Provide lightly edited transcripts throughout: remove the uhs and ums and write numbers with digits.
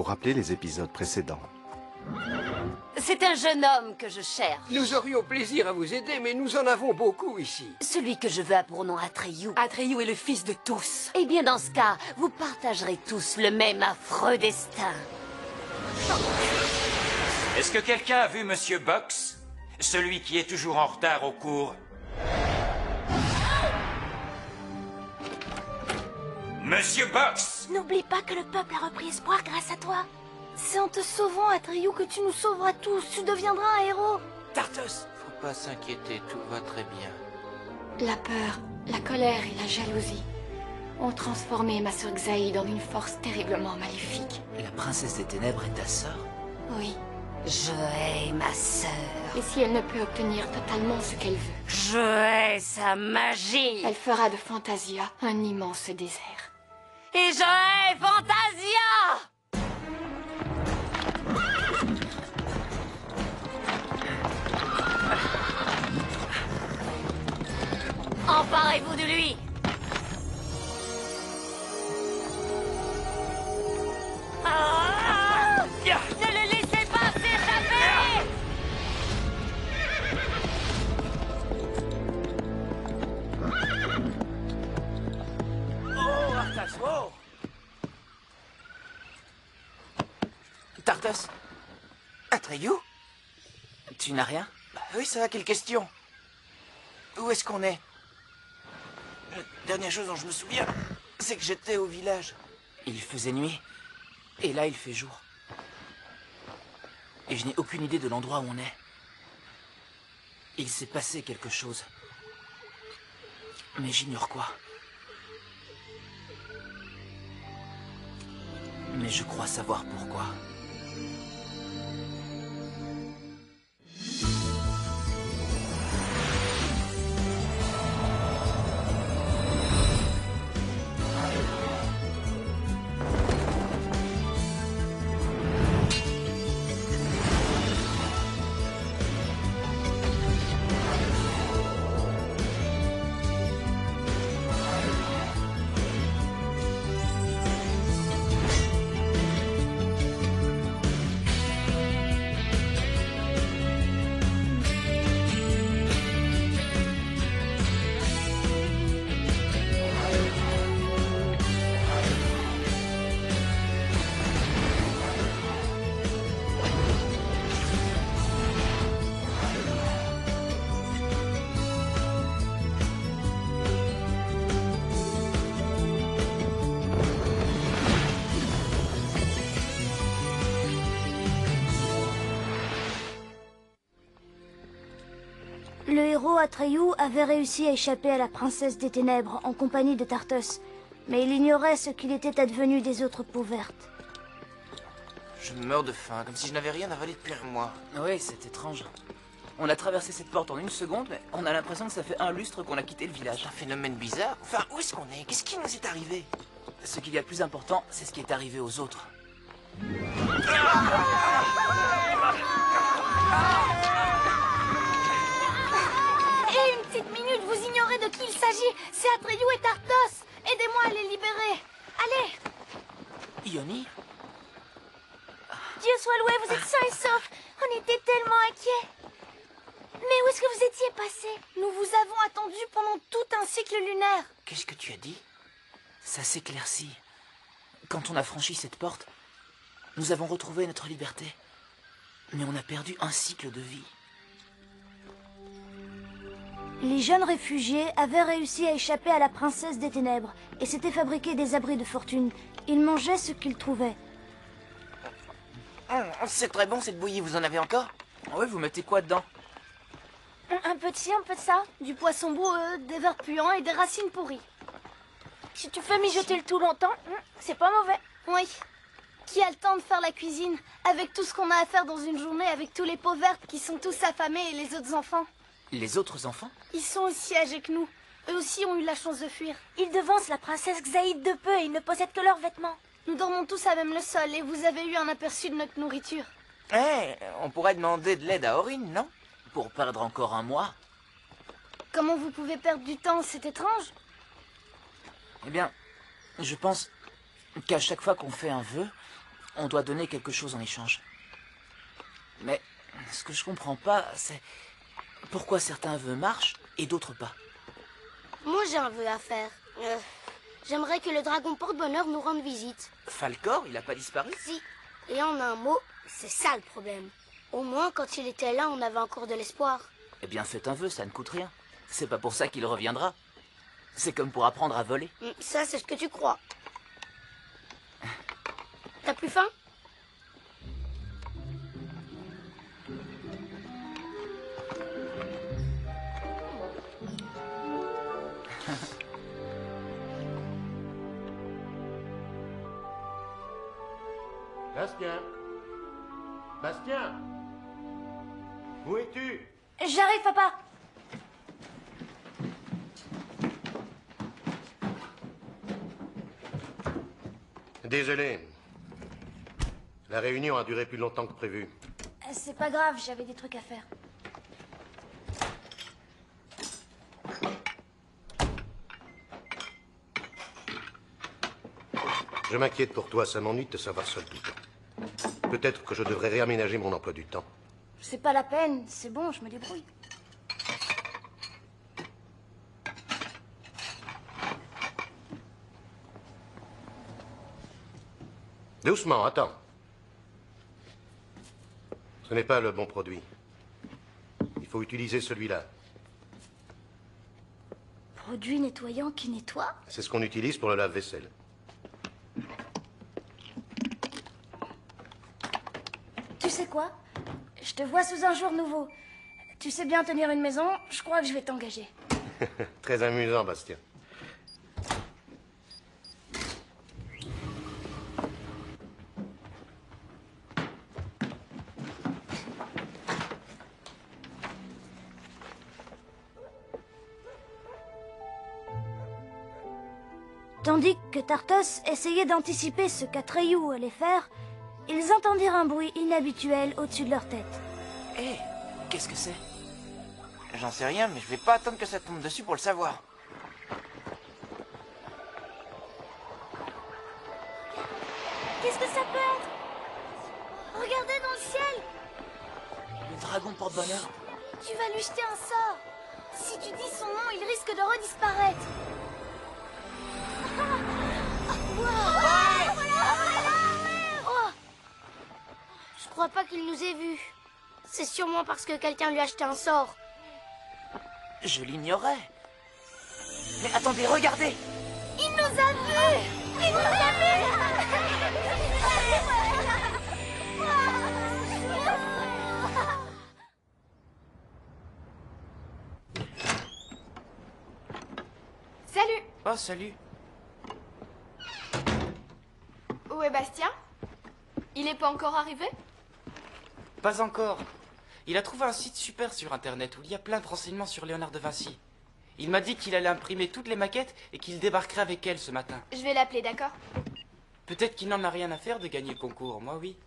pour rappeler les épisodes précédents. C'est un jeune homme que je cherche. Nous aurions plaisir à vous aider, mais nous en avons beaucoup ici. Celui que je veux a pour nom Atreyu. Atreyu est le fils de tous. Eh bien, dans ce cas, vous partagerez tous le même affreux destin. Est-ce que quelqu'un a vu Monsieur Box? Celui qui est toujours en retard au cours. Monsieur Box! N'oublie pas que le peuple a repris espoir grâce à toi. C'est en te sauvant, Atreyu, que tu nous sauveras tous. Tu deviendras un héros. Tartos! Faut pas s'inquiéter, tout va très bien. La peur, la colère et la jalousie ont transformé ma sœur Xaïd en une force terriblement maléfique. La princesse des ténèbres est ta sœur? Oui. Je hais ma sœur. Et si elle ne peut obtenir totalement ce qu'elle veut, Je hais sa magie. elle fera de Fantasia un immense désert. Et je hais Fantasia. Emparez-vous de lui. Ah! Ne le laissez pas s'échapper. Oh, Arthas, oh! Tartos? Atreyu? Tu n'as rien? Bah oui, ça va, quelle question? Où est-ce qu'on est? La dernière chose dont je me souviens, c'est que j'étais au village. Il faisait nuit, et là il fait jour. Et je n'ai aucune idée de l'endroit où on est. Il s'est passé quelque chose. Mais j'ignore quoi. Mais je crois savoir pourquoi. Le héros Atreyu avait réussi à échapper à la princesse des ténèbres en compagnie de Tartos, mais il ignorait ce qu'il était advenu des autres peaux vertes. Je meurs de faim, comme si je n'avais rien avalé depuis un mois. Oui, c'est étrange. On a traversé cette porte en une seconde, mais on a l'impression que ça fait un lustre qu'on a quitté le village. Un phénomène bizarre. Enfin, où est-ce qu'on est? Qu'est-ce qui nous est arrivé? Ce qu'il y a de plus important, c'est ce qui est arrivé aux autres. Et une petite minute, vous ignorez de qui il s'agit. C'est Atreyu et Tartos. Aidez-moi à les libérer. Allez. Ioni? Dieu soit loué, vous êtes sains et saufs. On était tellement inquiets. Mais où est-ce que vous étiez passé? Nous vous avons attendu pendant tout un cycle lunaire. Qu'est-ce que tu as dit? Ça s'éclaircit. Quand on a franchi cette porte, nous avons retrouvé notre liberté. Mais on a perdu un cycle de vie. Les jeunes réfugiés avaient réussi à échapper à la princesse des ténèbres et s'étaient fabriqués des abris de fortune. Ils mangeaient ce qu'ils trouvaient. C'est très bon cette bouillie, vous en avez encore? Oui, vous mettez quoi dedans? Un peu de ci, un peu de ça. Du poisson boueux, des vers puants et des racines pourries. Si tu fais mijoter le tout longtemps, c'est pas mauvais. Oui. Qui a le temps de faire la cuisine? Avec tout ce qu'on a à faire dans une journée, avec tous les peaux vertes qui sont tous affamés et les autres enfants. Les autres enfants? Ils sont aussi âgés que nous. Eux aussi ont eu la chance de fuir. Ils devancent la princesse Xaïd de peu et ils ne possèdent que leurs vêtements. Nous dormons tous à même le sol et vous avez eu un aperçu de notre nourriture. Eh, on pourrait demander de l'aide à Aurine, non? Pour perdre encore un mois? Comment vous pouvez perdre du temps? C'est étrange. Eh bien, je pense qu'à chaque fois qu'on fait un vœu, on doit donner quelque chose en échange. Mais ce que je comprends pas, c'est pourquoi certains vœux marchent et d'autres pas. Moi, j'ai un vœu à faire. J'aimerais que le dragon porte-bonheur nous rende visite. Falcor, il a pas disparu? Si. Et en un mot, c'est ça le problème. Au moins, quand il était là, on avait encore de l'espoir. Eh bien, faites un vœu, ça ne coûte rien. C'est pas pour ça qu'il reviendra. C'est comme pour apprendre à voler. Ça, c'est ce que tu crois. T'as plus faim? Bastien! Bastien! Où es-tu? J'arrive, papa. Désolé. La réunion a duré plus longtemps que prévu. C'est pas grave, j'avais des trucs à faire. Je m'inquiète pour toi, ça m'ennuie de te savoir seul tout le temps. Peut-être que je devrais réaménager mon emploi du temps. C'est pas la peine, c'est bon, je me débrouille. Doucement, attends. Ce n'est pas le bon produit. Il faut utiliser celui-là. Produit nettoyant qui nettoie? C'est ce qu'on utilise pour le lave-vaisselle. Tu sais quoi? Je te vois sous un jour nouveau. Tu sais bien tenir une maison, je crois que je vais t'engager. Très amusant, Bastien. Tandis que Tartos essayait d'anticiper ce qu'Atreyu allait faire, ils entendirent un bruit inhabituel au-dessus de leur tête. Hé, qu'est-ce que c'est? J'en sais rien, mais je vais pas attendre que ça tombe dessus pour le savoir. Qu'est-ce que ça peut être? Regardez dans le ciel! Le dragon porte-bonheur. Tu vas lui jeter un sort. Si tu dis son nom, il risque de redisparaître. Oh, je crois pas qu'il nous ait vus. C'est sûrement parce que quelqu'un lui a jeté un sort. Je l'ignorais. Mais attendez, regardez! Il nous a vus! Il nous a Salut! Oh, salut. Où est Bastien? Il est pas encore arrivé? Pas encore. Il a trouvé un site super sur Internet où il y a plein de renseignements sur Léonard de Vinci. Il m'a dit qu'il allait imprimer toutes les maquettes et qu'il débarquerait avec elles ce matin. Je vais l'appeler, d'accord? Peut-être qu'il n'en a rien à faire de gagner le concours, moi oui.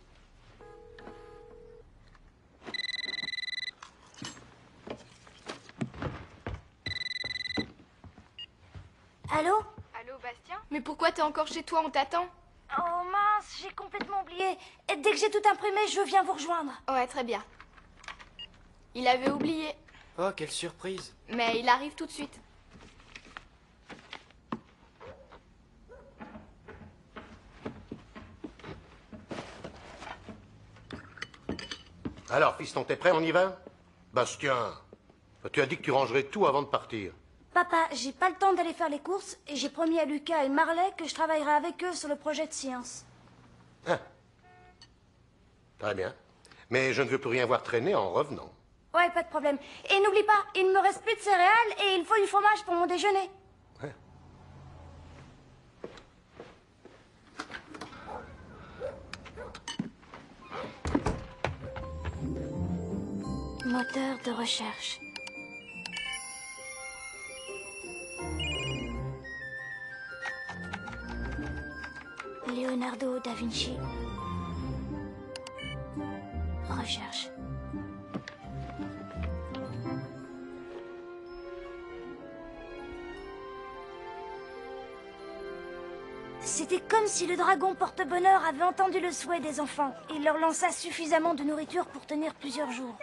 Allô? Allô, Bastien? Mais pourquoi t'es encore chez toi? On t'attend. Oh mince, j'ai complètement oublié. Et dès que j'ai tout imprimé, je viens vous rejoindre. Ouais, très bien. Il avait oublié, Oh, quelle surprise. mais il arrive tout de suite. Alors, fiston, t'es prêt, on y va? Bastien, tu as dit que tu rangerais tout avant de partir. Papa, j'ai pas le temps d'aller faire les courses et j'ai promis à Lucas et Marley que je travaillerai avec eux sur le projet de science. Ah. Très bien. Mais je ne veux plus rien voir traîner en revenant. Ouais, pas de problème. Et n'oublie pas, il ne me reste plus de céréales et il faut du fromage pour mon déjeuner. Ouais. Moteur de recherche. Leonardo da Vinci. Recherche. C'était comme si le dragon porte-bonheur avait entendu le souhait des enfants. Il leur lança suffisamment de nourriture pour tenir plusieurs jours.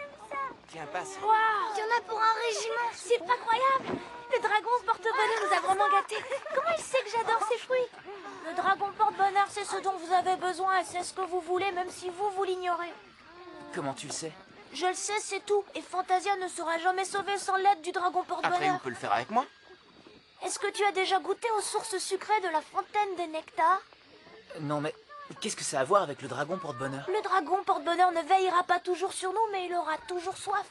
Tiens, passe. Waouh, il y en a pour un régiment. C'est incroyable. Le dragon porte-bonheur nous a vraiment gâtés. Comment il sait que j'adore ces fruits? Le dragon porte-bonheur, c'est ce dont vous avez besoin et c'est ce que vous voulez, même si vous l'ignorez. Comment tu le sais? Je le sais, c'est tout. Et Fantasia ne sera jamais sauvée sans l'aide du dragon Après, porte-bonheur. on peut le faire avec moi? Est-ce que tu as déjà goûté aux sources sucrées de la fontaine des nectars? Non, mais qu'est-ce que ça a à voir avec le dragon porte-bonheur? Le dragon porte-bonheur ne veillera pas toujours sur nous, mais il aura toujours soif.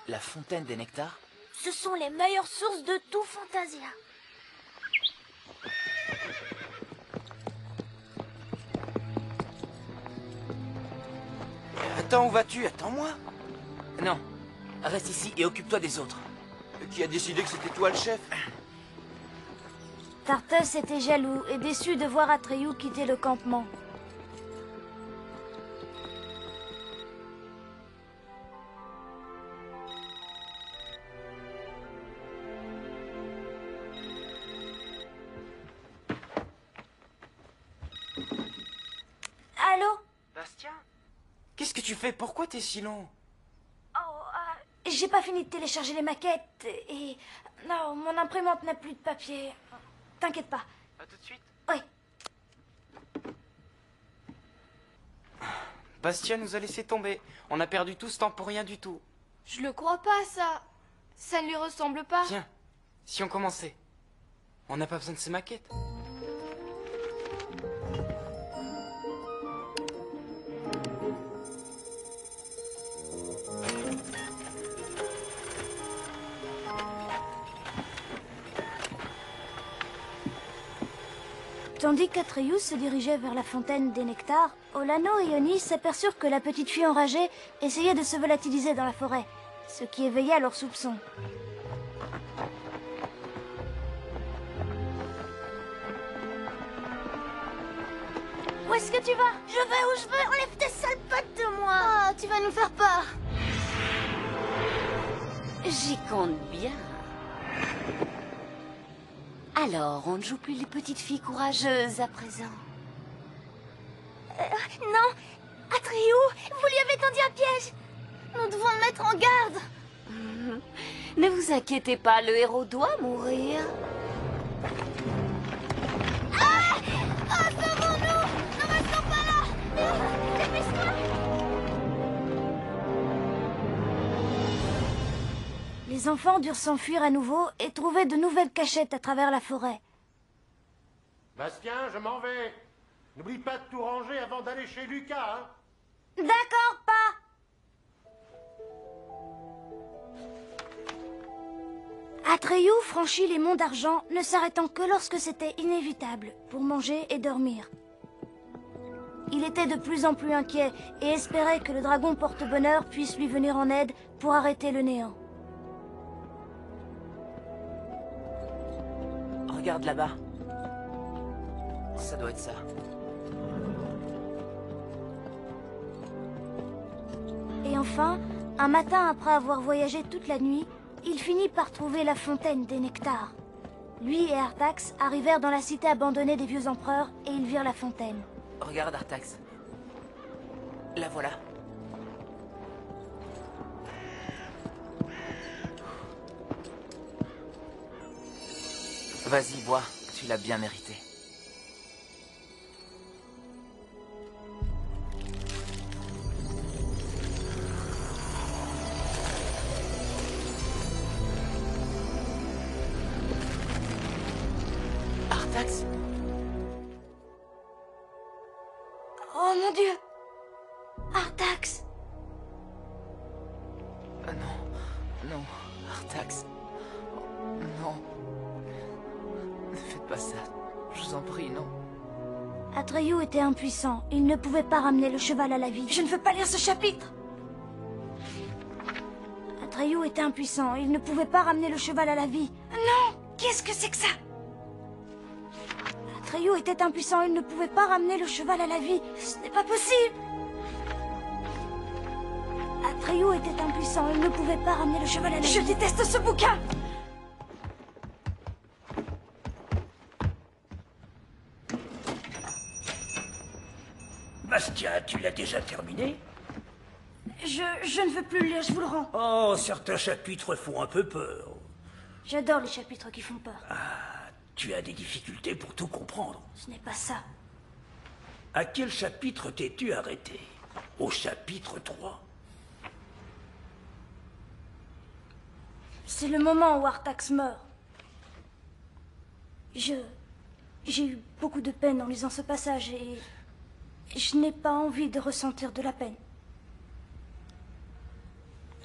La fontaine des nectars? Ce sont les meilleures sources de tout Fantasia. Attends, où vas-tu? Attends-moi. Non. Reste ici et occupe-toi des autres. Qui a décidé que c'était toi le chef? Tartus était jaloux et déçu de voir Atreyu quitter le campement. Allô? Bastien? Qu'est-ce que tu fais? Pourquoi t'es si long? J'ai pas fini de télécharger les maquettes et... Non, mon imprimante n'a plus de papier. T'inquiète pas. À tout de suite. Oui. Bastien nous a laissé tomber. On a perdu tout ce temps pour rien du tout. Je le crois pas, ça. Ça ne lui ressemble pas. Tiens, si on commençait. On n'a pas besoin de ces maquettes. Tandis qu'Atreyu se dirigeait vers la fontaine des nectars, Olano et Yoni s'aperçurent que la petite fille enragée essayait de se volatiliser dans la forêt, ce qui éveilla leurs soupçons. Où est-ce que tu vas? Je vais où je veux. Enlève tes sales pattes de moi. Ah, tu vas nous faire peur. J'y compte bien. Alors, on ne joue plus les petites filles courageuses à présent. Non, Atreyu, vous lui avez tendu un piège. Nous devons le mettre en garde. Ne vous inquiétez pas, le héros doit mourir. Sauvons-nous. Ne restons pas là. Dépêche-toi. Les enfants durent s'enfuir à nouveau et trouver de nouvelles cachettes à travers la forêt. Bastien, je m'en vais. N'oublie pas de tout ranger avant d'aller chez Lucas, hein. D'accord, pas. Atreyu franchit les monts d'argent, ne s'arrêtant que lorsque c'était inévitable, pour manger et dormir. Il était de plus en plus inquiet et espérait que le dragon porte-bonheur puisse lui venir en aide pour arrêter le néant. Regarde là-bas. Ça doit être ça. Et enfin, un matin après avoir voyagé toute la nuit, il finit par trouver la fontaine des nectars. Lui et Artax arrivèrent dans la cité abandonnée des vieux empereurs et ils virent la fontaine. Regarde Artax. La voilà. Vas-y, bois. Tu l'as bien mérité. Artax? Oh mon Dieu! Artax! Non, non, Artax. Non. Ne faites pas ça. Je vous en prie, non. Atreyu était impuissant. Il ne pouvait pas ramener le cheval à la vie. Je ne veux pas lire ce chapitre! Atreyu était impuissant. Il ne pouvait pas ramener le cheval à la vie. Non! Qu'est-ce que c'est que ça? Atreyu était impuissant. Il ne pouvait pas ramener le cheval à la vie. Ce n'est pas possible! Atreyu était impuissant. Il ne pouvait pas ramener le cheval à la vie. Je déteste ce bouquin! Bastien, tu l'as déjà terminé? Je ne veux plus le lire, je vous le rends. Oh, certains chapitres font un peu peur. J'adore les chapitres qui font peur. Tu as des difficultés pour tout comprendre. Ce n'est pas ça. À quel chapitre t'es-tu arrêté? Au chapitre 3. C'est le moment où Artax meurt. J'ai eu beaucoup de peine en lisant ce passage et je n'ai pas envie de ressentir de la peine.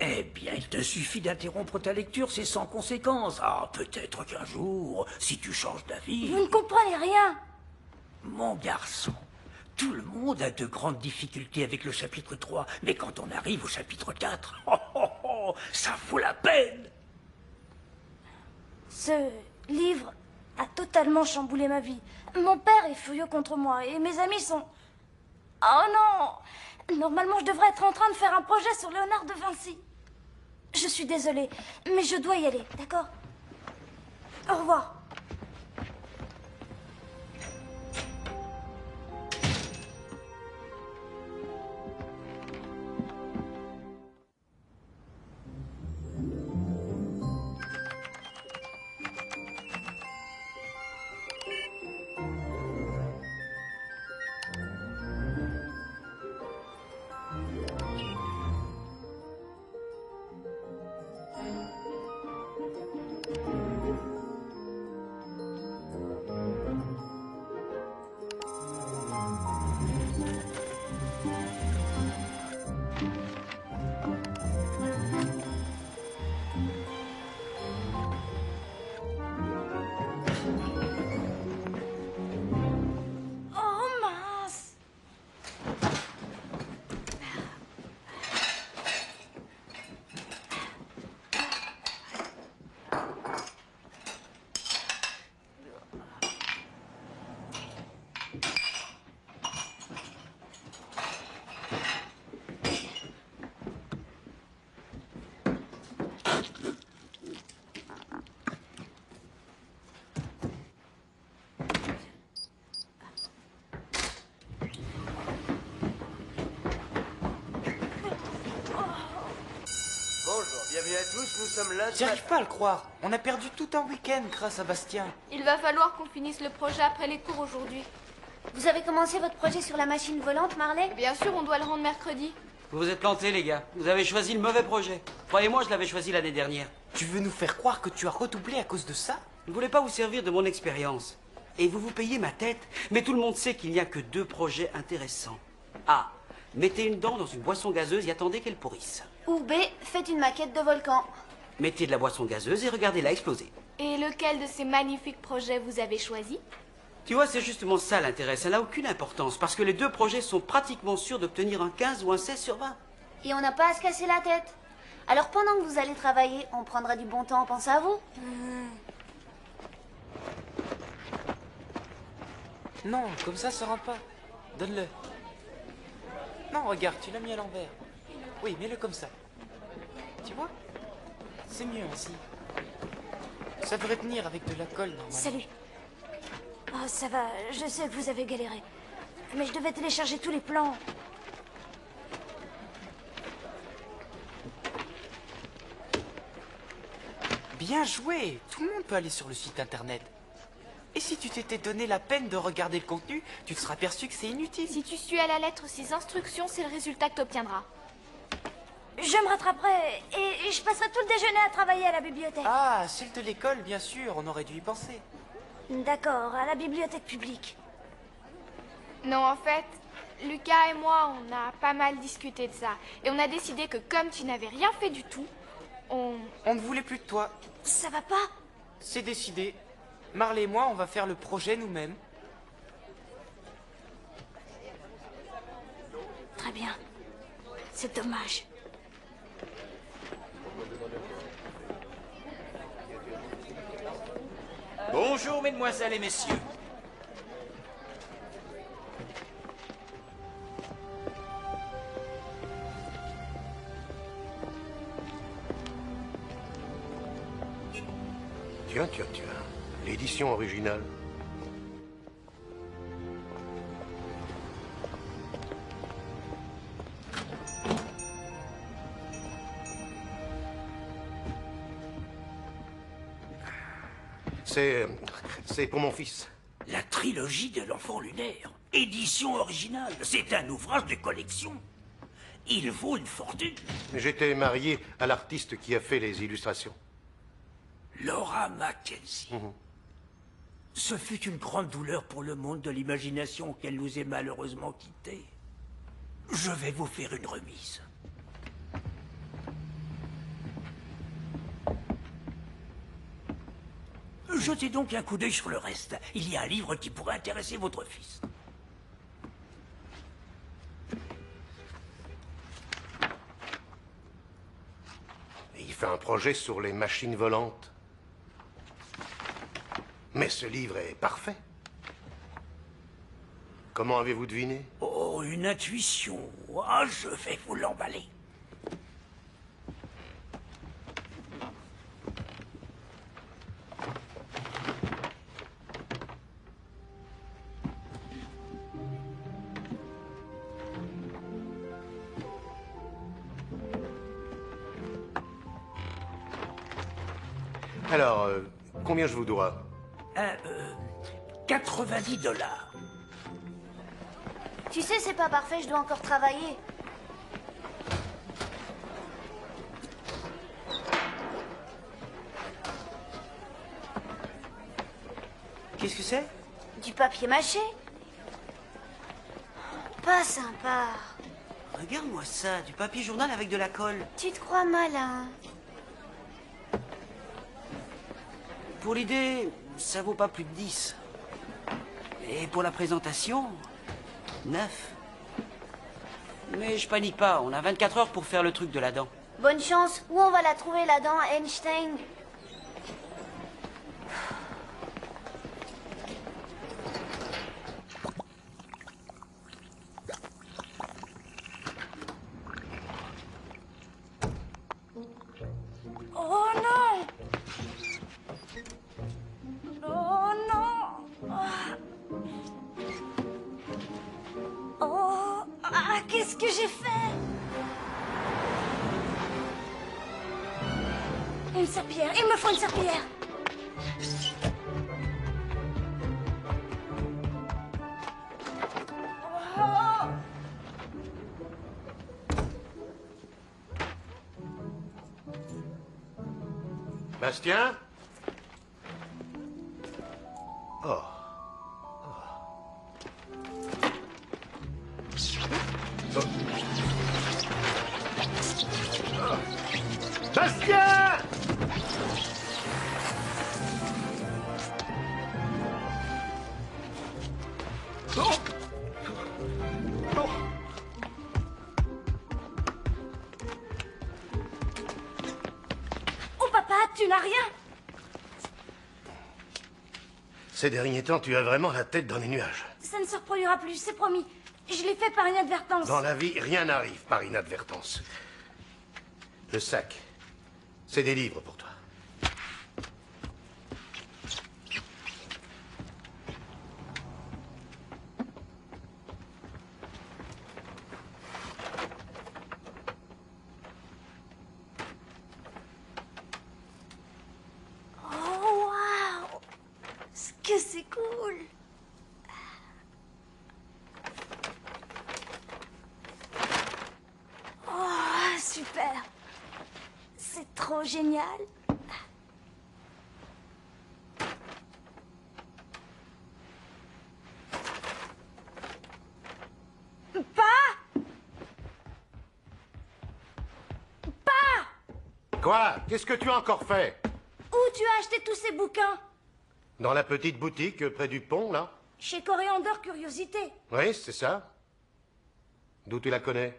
Eh bien, il te suffit d'interrompre ta lecture, c'est sans conséquence. Ah, peut-être qu'un jour, si tu changes d'avis... Vous ne comprenez rien. Mon garçon, tout le monde a de grandes difficultés avec le chapitre 3, mais quand on arrive au chapitre 4, ça vaut la peine. Ce livre a totalement chamboulé ma vie. Mon père est furieux contre moi et mes amis sont... Oh non! Normalement, je devrais être en train de faire un projet sur Léonard de Vinci. Je suis désolée, mais je dois y aller, d'accord? Au revoir. Bienvenue à tous, nous sommes là. J'arrive pas à le croire. On a perdu tout un week-end grâce à Bastien. Il va falloir qu'on finisse le projet après les cours aujourd'hui. Vous avez commencé votre projet sur la machine volante, Marley? Bien sûr, on doit le rendre mercredi. Vous vous êtes plantés, les gars. Vous avez choisi le mauvais projet. Croyez-moi, je l'avais choisi l'année dernière. Tu veux nous faire croire que tu as redoublé à cause de ça? Je ne voulais pas vous servir de mon expérience. Et vous vous payez ma tête. Mais tout le monde sait qu'il n'y a que 2 projets intéressants. A. Mettez une dent dans une boisson gazeuse et attendez qu'elle pourrisse. Ou B. Faites une maquette de volcan. Mettez de la boisson gazeuse et regardez-la exploser. Et lequel de ces magnifiques projets vous avez choisi? Tu vois, c'est justement ça l'intérêt. Ça n'a aucune importance parce que les 2 projets sont pratiquement sûrs d'obtenir un 15 ou un 16 sur 20. Et on n'a pas à se casser la tête. Alors pendant que vous allez travailler, on prendra du bon temps à penser à vous. Non, comme ça rend pas. Donne-le. Non, regarde, tu l'as mis à l'envers. Oui, mets-le comme ça. Tu vois? C'est mieux ainsi. Ça devrait tenir avec de la colle, normalement. Salut. Oh, ça va, je sais que vous avez galéré. Mais je devais télécharger tous les plans. Bien joué! Tout le monde peut aller sur le site internet. Et si tu t'étais donné la peine de regarder le contenu, tu te seras aperçu que c'est inutile. Si tu suis à la lettre ces instructions, c'est le résultat que tu obtiendras. Je me rattraperai et je passerai tout le déjeuner à travailler à la bibliothèque. Ah, celle de l'école, bien sûr, on aurait dû y penser. D'accord, à la bibliothèque publique. Non, en fait, Lucas et moi, on a pas mal discuté de ça. Et on a décidé que comme tu n'avais rien fait du tout, on ne voulait plus de toi. Ça va pas? C'est décidé. Marley et moi, on va faire le projet nous-mêmes. Très bien. C'est dommage. Bonjour, mesdemoiselles et messieurs. Tiens. L'édition originale. C'est pour mon fils. La trilogie de l'enfant lunaire. Édition originale. C'est un ouvrage de collection. Il vaut une fortune. J'étais marié à l'artiste qui a fait les illustrations. Laura Mackenzie. Ce fut une grande douleur pour le monde de l'imagination qu'elle nous ait malheureusement quittés. Je vais vous faire une remise. Jetez donc un coup d'œil sur le reste. Il y a un livre qui pourrait intéresser votre fils. Il fait un projet sur les machines volantes. Mais ce livre est parfait. Comment avez-vous deviné? Oh, une intuition. Ah, je vais vous l'emballer. Alors, combien je vous dois? 90$. Tu sais, c'est pas parfait, je dois encore travailler. Qu'est-ce que c'est? Du papier mâché. Pas sympa. Regarde-moi ça, du papier journal avec de la colle. Tu te crois malin. Pour l'idée, ça vaut pas plus de 10. Et pour la présentation, 9. Mais je panique pas, on a 24 heures pour faire le truc de la dent. Bonne chance. Où on va la trouver, la dent, Einstein? Oh non! Oh non! Oh! Ah, qu'est-ce que j'ai fait? Une serpillière, il me faut une serpillière. Oh. Bastien? Oh. Bastien! Oh papa, tu n'as rien? Ces derniers temps, tu as vraiment la tête dans les nuages. Ça ne se reproduira plus, c'est promis. Je l'ai fait par inadvertance. Dans la vie, rien n'arrive par inadvertance. Le sac, c'est des livres pour toi. Oh, waouh! Ce que c'est cool! Oh, super! C'est trop génial! Quoi? Qu'est-ce que tu as encore fait? Où tu as acheté tous ces bouquins? Dans la petite boutique près du pont, là? Chez Coriander Curiosité. Oui, c'est ça. D'où tu la connais?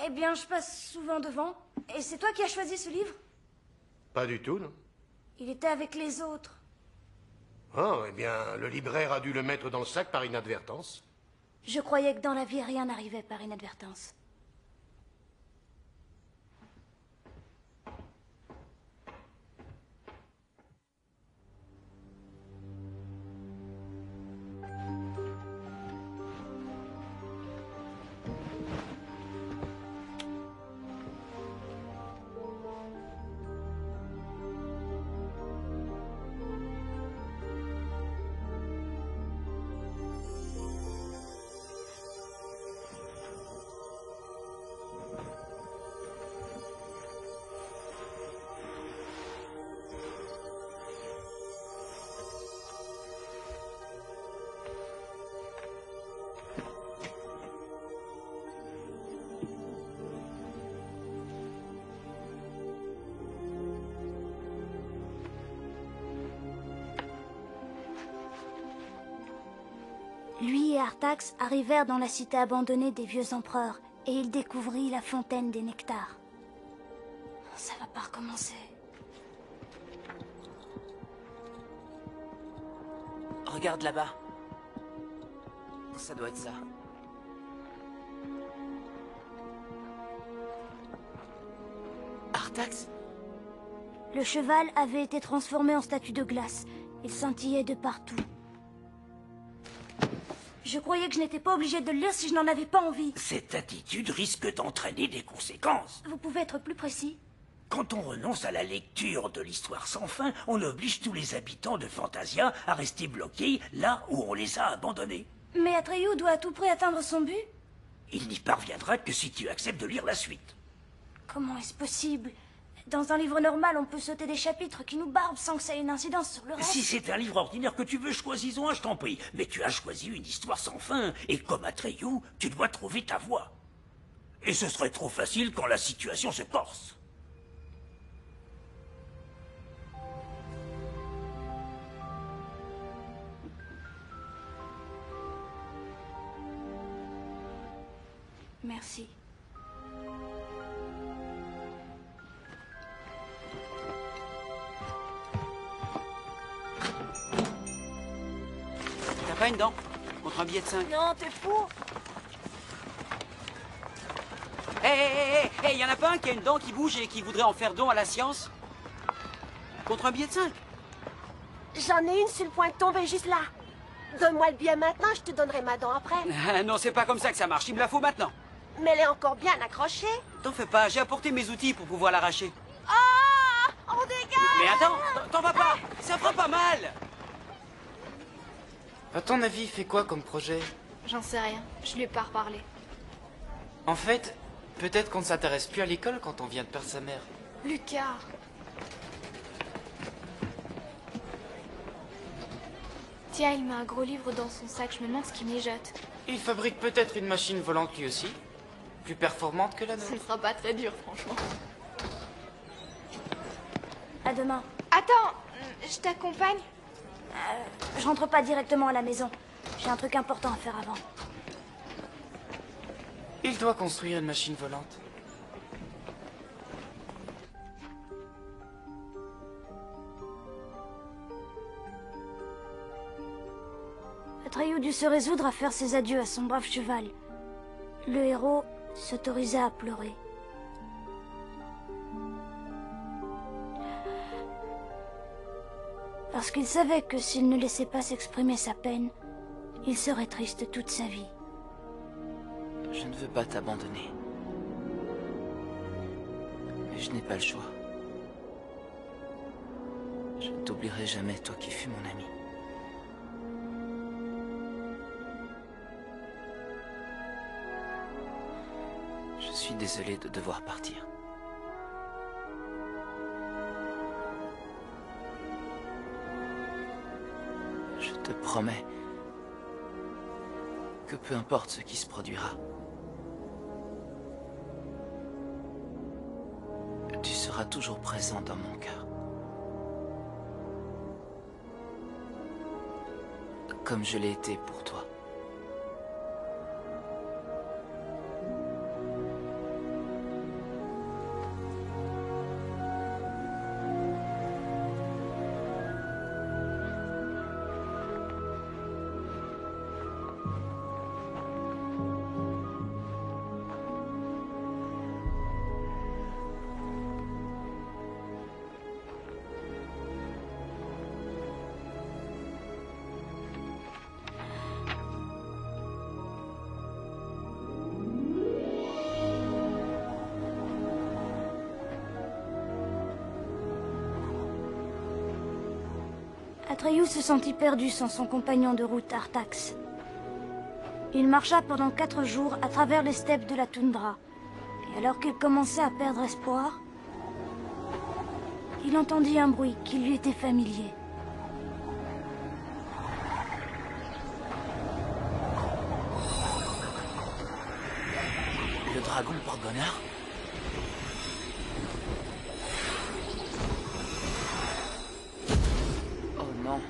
Eh bien, je passe souvent devant. Et c'est toi qui as choisi ce livre? Pas du tout, non? Il était avec les autres. Oh, eh bien, le libraire a dû le mettre dans le sac par inadvertance. Je croyais que dans la vie, rien n'arrivait par inadvertance. Artax arrivèrent dans la cité abandonnée des vieux empereurs, et il découvrit la fontaine des nectars. Ça va pas recommencer. Regarde là-bas. Ça doit être ça. Artax? Le cheval avait été transformé en statue de glace. Il scintillait de partout. Je croyais que je n'étais pas obligée de le lire si je n'en avais pas envie. Cette attitude risque d'entraîner des conséquences. Vous pouvez être plus précis? Quand on renonce à la lecture de l'histoire sans fin, on oblige tous les habitants de Fantasia à rester bloqués là où on les a abandonnés. Mais Atreyu doit à tout prix atteindre son but. Il n'y parviendra que si tu acceptes de lire la suite. Comment est-ce possible? Dans un livre normal, on peut sauter des chapitres qui nous barbent sans que ça ait une incidence sur le reste. Si c'est un livre ordinaire que tu veux, choisis-en un, je t'en prie. Mais tu as choisi une histoire sans fin, et comme Atreyu, tu dois trouver ta voie. Et ce serait trop facile quand la situation se corse. Merci. T'as pas une dent? Contre un billet de 5. Non, t'es fou. Hé, y en a pas un qui a une dent qui bouge et qui voudrait en faire don à la science? Contre un billet de 5. J'en ai une sur le point de tomber juste là. Donne-moi le billet maintenant, je te donnerai ma dent après. Non, c'est pas comme ça que ça marche, il me la faut maintenant. Mais elle est encore bien accrochée. T'en fais pas, j'ai apporté mes outils pour pouvoir l'arracher. Ah! On dégage! Mais attends, t'en vas pas, ça fera pas mal. À ton avis, il fait quoi comme projet? J'en sais rien, je lui ai pas reparlé. En fait, peut-être qu'on ne s'intéresse plus à l'école quand on vient de perdre sa mère. Lucas. Tiens, il met un gros livre dans son sac, je me demande ce qu'il mijote. Il fabrique peut-être une machine volante lui aussi. Plus performante que la nôtre. Ce ne sera pas très dur, franchement. À demain. Attends, je t'accompagne? Je rentre pas directement à la maison. J'ai un truc important à faire avant. Il doit construire une machine volante. Atreyu dut se résoudre à faire ses adieux à son brave cheval. Le héros s'autorisa à pleurer. Parce qu'il savait que s'il ne laissait pas s'exprimer sa peine, il serait triste toute sa vie. Je ne veux pas t'abandonner. Mais je n'ai pas le choix. Je ne t'oublierai jamais, toi qui fus mon ami. Je suis désolé de devoir partir. Je te promets que peu importe ce qui se produira, tu seras toujours présent dans mon cœur. Comme je l'ai été pour toi. Atreyu se sentit perdu sans son compagnon de route Artax. Il marcha pendant 4 jours à travers les steppes de la toundra. Et alors qu'il commençait à perdre espoir, il entendit un bruit qui lui était familier. Le dragon porte bonheur? Oh non.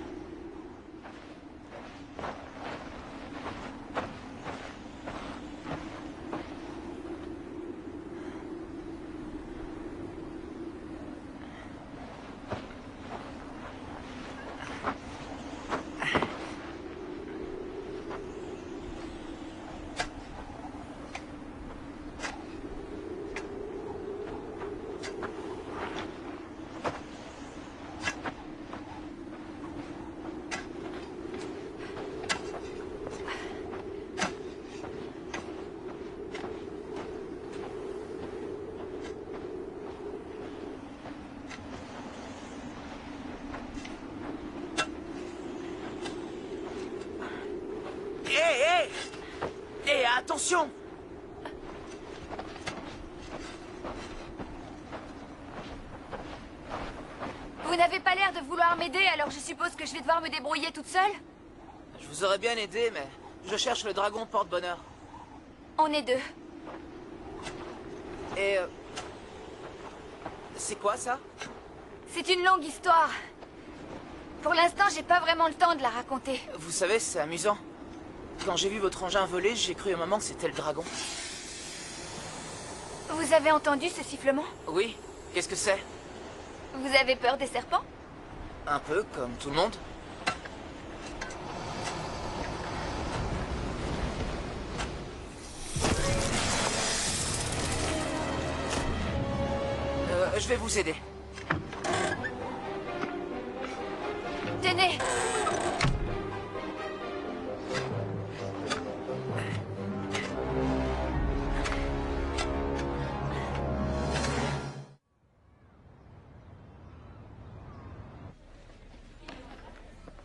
Attention! Vous n'avez pas l'air de vouloir m'aider, alors je suppose que je vais devoir me débrouiller toute seule? Je vous aurais bien aidé, mais je cherche le dragon porte-bonheur. On est deux. Et... c'est quoi, ça? C'est une longue histoire. Pour l'instant, j'ai pas vraiment le temps de la raconter. Vous savez, c'est amusant. Quand j'ai vu votre engin voler, j'ai cru un moment que c'était le dragon. Vous avez entendu ce sifflement? Oui, qu'est-ce que c'est? Vous avez peur des serpents? Un peu, comme tout le monde. Je vais vous aider. Tenez!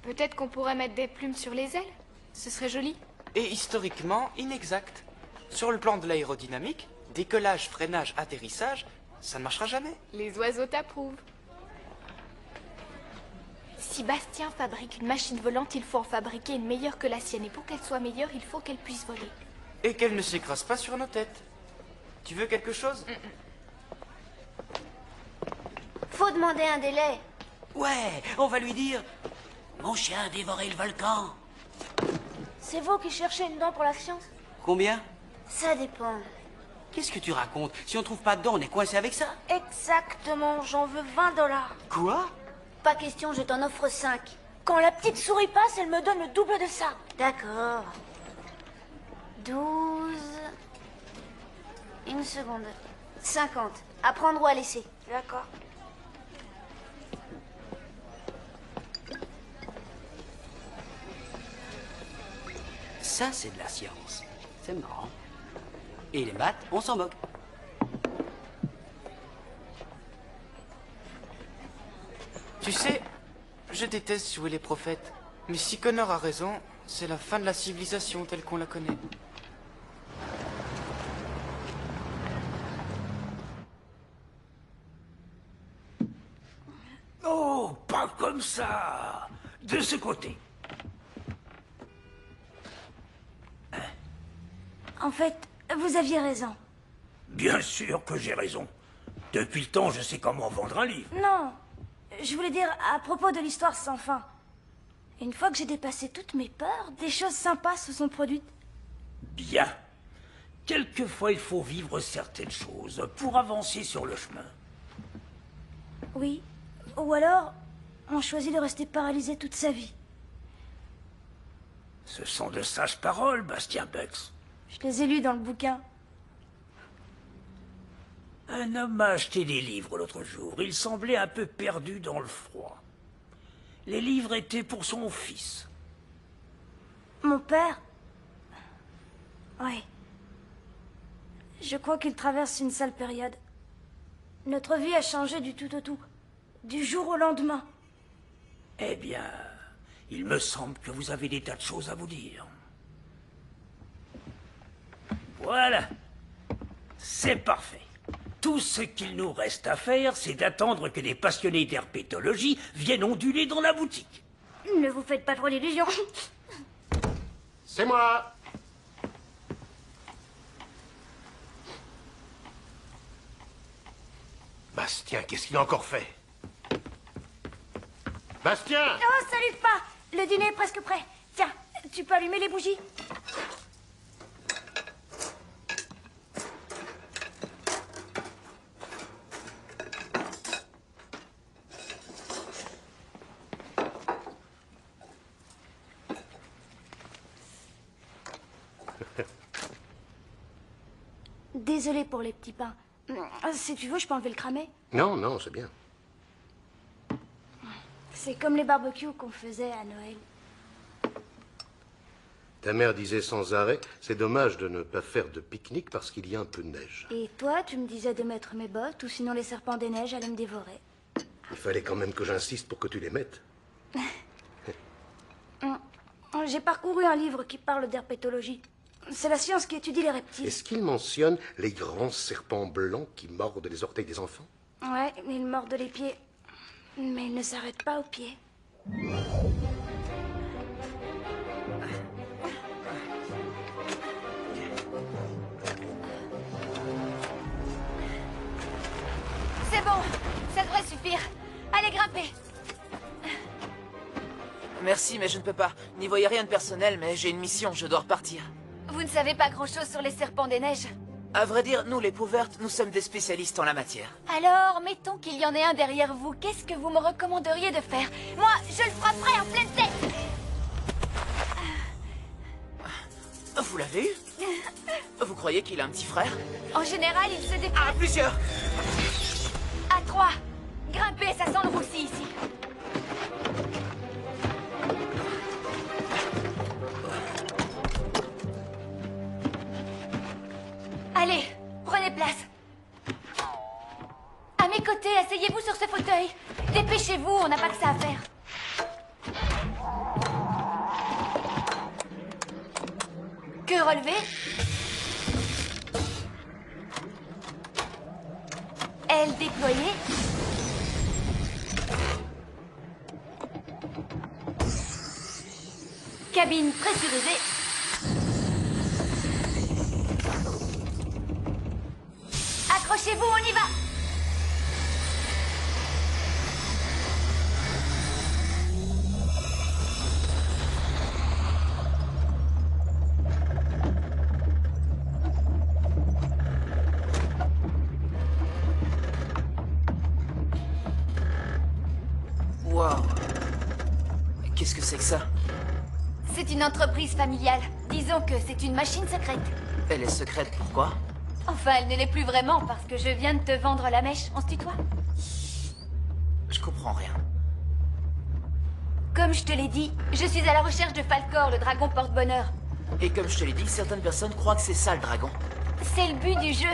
Peut-être qu'on pourrait mettre des plumes sur les ailes. Ce serait joli. Et historiquement inexact. Sur le plan de l'aérodynamique, décollage, freinage, atterrissage, ça ne marchera jamais. Les oiseaux t'approuvent. Si Bastien fabrique une machine volante, il faut en fabriquer une meilleure que la sienne. Et pour qu'elle soit meilleure, il faut qu'elle puisse voler. Et qu'elle ne s'écrase pas sur nos têtes. Tu veux quelque chose? Faut demander un délai. Ouais, on va lui dire... Mon chien a dévoré le volcan. C'est vous qui cherchez une dent pour la science? Combien? Ça dépend. Qu'est-ce que tu racontes? Si on trouve pas de dents, on est coincé avec ça. Exactement, j'en veux 20 $. Quoi? Pas question, je t'en offre 5. Quand la petite souris passe, elle me donne le double de ça. D'accord. 12... Une seconde. 50. À prendre ou à laisser. D'accord. Ça, c'est de la science. C'est marrant. Et les maths, on s'en moque. Tu sais, je déteste jouer les prophètes. Mais si Connor a raison, c'est la fin de la civilisation telle qu'on la connaît. Oh, pas comme ça. De ce côté. En fait, vous aviez raison. Bien sûr que j'ai raison. Depuis le temps, je sais comment vendre un livre. Non, je voulais dire à propos de l'histoire sans fin. Une fois que j'ai dépassé toutes mes peurs, des choses sympas se sont produites. Bien. Quelquefois, il faut vivre certaines choses pour avancer sur le chemin. Oui, ou alors, on choisit de rester paralysé toute sa vie. Ce sont de sages paroles, Bastien Bucks. Je les ai lus dans le bouquin. Un homme m'a acheté des livres l'autre jour. Il semblait un peu perdu dans le froid. Les livres étaient pour son fils. Mon père? Oui. Je crois qu'il traverse une sale période. Notre vie a changé du tout au tout. Du jour au lendemain. Eh bien, il me semble que vous avez des tas de choses à vous dire. Voilà. C'est parfait. Tout ce qu'il nous reste à faire, c'est d'attendre que des passionnés d'herpétologie viennent onduler dans la boutique. Ne vous faites pas trop d'illusions. C'est moi. Bastien, qu'est-ce qu'il a encore fait? Bastien! Oh, salut pas. Le dîner est presque prêt. Tiens, tu peux allumer les bougies? Désolée pour les petits pains. Si tu veux, je peux enlever le cramer. Non, non, c'est bien. C'est comme les barbecues qu'on faisait à Noël. Ta mère disait sans arrêt, c'est dommage de ne pas faire de pique-nique parce qu'il y a un peu de neige. Et toi, tu me disais de mettre mes bottes, ou sinon les serpents des neiges allaient me dévorer. Il fallait quand même que j'insiste pour que tu les mettes. J'ai parcouru un livre qui parle d'herpétologie. C'est la science qui étudie les reptiles. Est-ce qu'il mentionne les grands serpents blancs qui mordent les orteils des enfants? Ouais, ils mordent les pieds. Mais ils ne s'arrêtent pas aux pieds. C'est bon, ça devrait suffire. Allez, grimpez. Merci, mais je ne peux pas. N'y voyez rien de personnel, mais j'ai une mission, je dois repartir. Vous ne savez pas grand-chose sur les serpents des neiges? À vrai dire, nous, les Pauvertes, nous sommes des spécialistes en la matière. Alors, mettons qu'il y en ait un derrière vous. Qu'est-ce que vous me recommanderiez de faire? Moi, je le frapperai en pleine tête. Vous l'avez eu? Vous croyez qu'il a un petit frère? En général, il se déplace. Ah, plusieurs! À 3. Grimpez, ça sent le roussi ici. Allez, prenez place. À mes côtés, asseyez-vous sur ce fauteuil. Dépêchez-vous, on n'a pas que ça à faire. Que relever? Aile déployée. Cabine pressurisée. Accrochez-vous, on y va. Waouh! Qu'est-ce que c'est que ça? C'est une entreprise familiale. Disons que c'est une machine secrète. Elle est secrète, pourquoi? Enfin, elle ne l'est plus vraiment parce que je viens de te vendre la mèche. On se tutoie? Je comprends rien. Comme je te l'ai dit, je suis à la recherche de Falcor, le dragon porte-bonheur. Et comme je te l'ai dit, certaines personnes croient que c'est ça le dragon. C'est le but du jeu.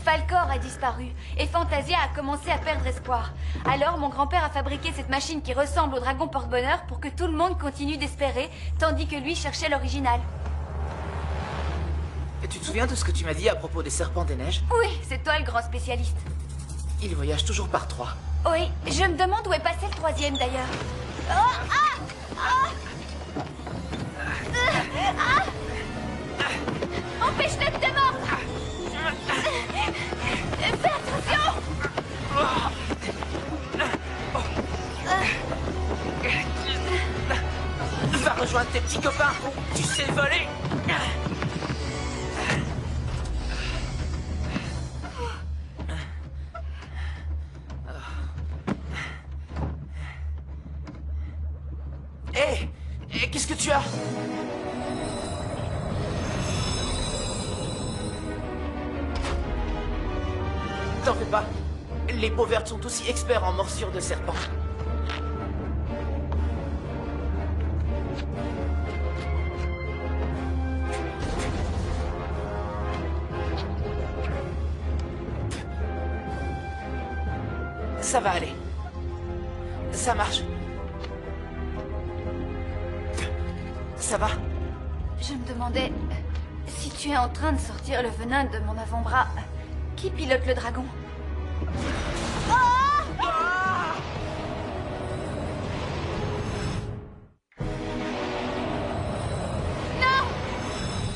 Falcor a disparu, et Fantasia a commencé à perdre espoir. Alors mon grand-père a fabriqué cette machine qui ressemble au dragon porte-bonheur pour que tout le monde continue d'espérer, tandis que lui cherchait l'original. Et tu te souviens de ce que tu m'as dit à propos des serpents des neiges? Oui, c'est toi le grand spécialiste. Ils voyagent toujours par 3. Oui, je me demande où est passé le 3e d'ailleurs. Oh, empêche-le de te mordre. Fais attention. Va rejoindre tes petits copains. Tu sais voler. Hé! Qu'est-ce que tu as? T'en fais pas. Les Pauvertes sont aussi experts en morsure de serpent. Ça va aller. Ça marche. Ça va? Je me demandais si tu es en train de sortir le venin de mon avant-bras. Qui pilote le dragon? Non!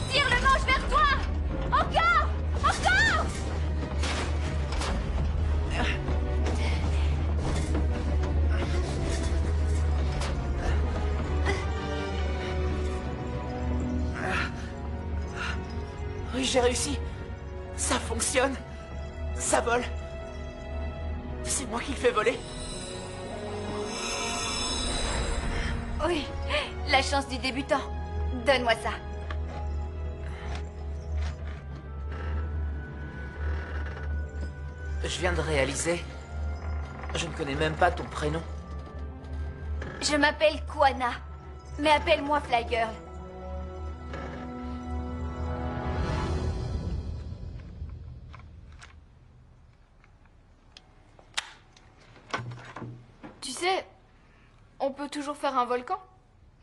Tire le manche vers toi! Encore! Encore! Oui, j'ai réussi. Ça fonctionne. Ça vole. C'est moi qui le fais voler. Oui, la chance du débutant. Donne-moi ça. Je viens de réaliser. Je ne connais même pas ton prénom. Je m'appelle Quana, mais appelle-moi Fly Girl. Tu sais, on peut toujours faire un volcan.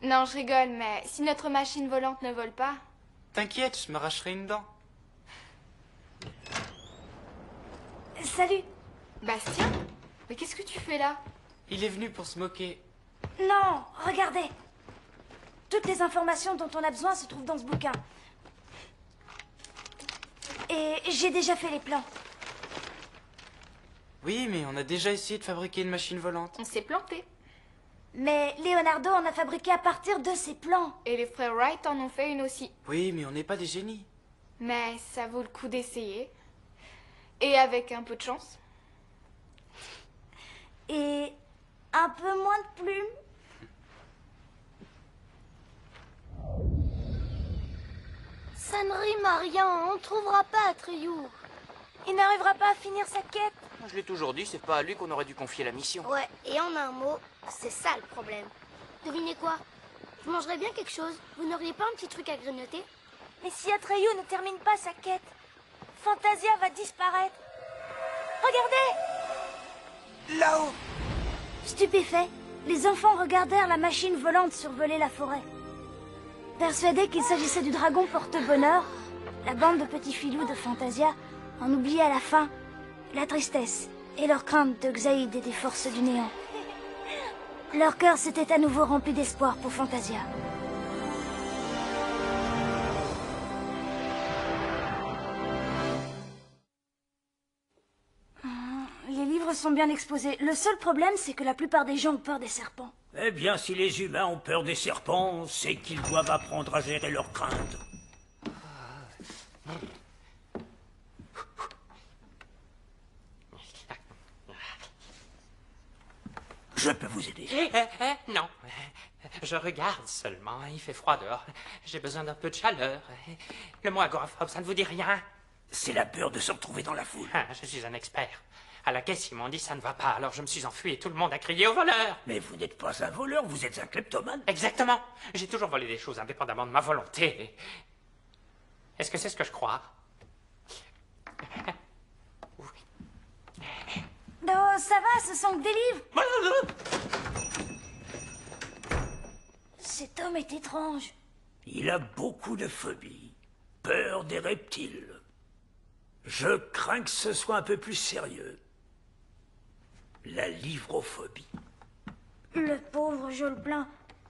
Non, je rigole, mais si notre machine volante ne vole pas... T'inquiète, je m'arracherai une dent. Salut. Bastien? Mais qu'est-ce que tu fais là? Il est venu pour se moquer. Non, regardez. Toutes les informations dont on a besoin se trouvent dans ce bouquin. Et j'ai déjà fait les plans. Oui, mais on a déjà essayé de fabriquer une machine volante. On s'est planté. Mais Leonardo en a fabriqué à partir de ses plans. Et les frères Wright en ont fait une aussi. Oui, mais on n'est pas des génies. Mais ça vaut le coup d'essayer. Et avec un peu de chance. Et un peu moins de plumes. Ça ne rime à rien, on ne trouvera pas Atreyu. Il n'arrivera pas à finir sa quête. Je l'ai toujours dit, c'est pas à lui qu'on aurait dû confier la mission. Ouais, et en un mot, c'est ça le problème. Devinez quoi? Je mangerais bien quelque chose. Vous n'auriez pas un petit truc à grignoter? Mais si Atreyu ne termine pas sa quête, Fantasia va disparaître. Regardez! Là-haut! Stupéfaits, les enfants regardèrent la machine volante survoler la forêt. Persuadés qu'il s'agissait du dragon porte-bonheur, la bande de petits filous de Fantasia en oublia à la fin la tristesse et leur crainte de Xaïd et des forces du néant. Leur cœur s'était à nouveau rempli d'espoir pour Fantasia. Les livres sont bien exposés. Le seul problème, c'est que la plupart des gens ont peur des serpents. Eh bien, si les humains ont peur des serpents, c'est qu'ils doivent apprendre à gérer leurs craintes. Je peux vous aider. Non. Je regarde seulement. Il fait froid dehors. J'ai besoin d'un peu de chaleur. Le mot agoraphobe, ça ne vous dit rien? C'est la peur de se retrouver dans la foule. Je suis un expert. À la caisse, ils m'ont dit ça ne va pas, alors je me suis enfui et tout le monde a crié au voleur. Mais vous n'êtes pas un voleur, vous êtes un kleptomane. Exactement. J'ai toujours volé des choses indépendamment de ma volonté. Est-ce que c'est ce que je crois? Non, ça va, ce sont que des livres. Cet homme est étrange. Il a beaucoup de phobies. Peur des reptiles. Je crains que ce soit un peu plus sérieux. La livrophobie. Le pauvre, je le plains.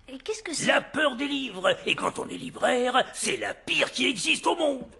Et qu'est-ce que c'est? La peur des livres. Et quand on est libraire, c'est la pire qui existe au monde.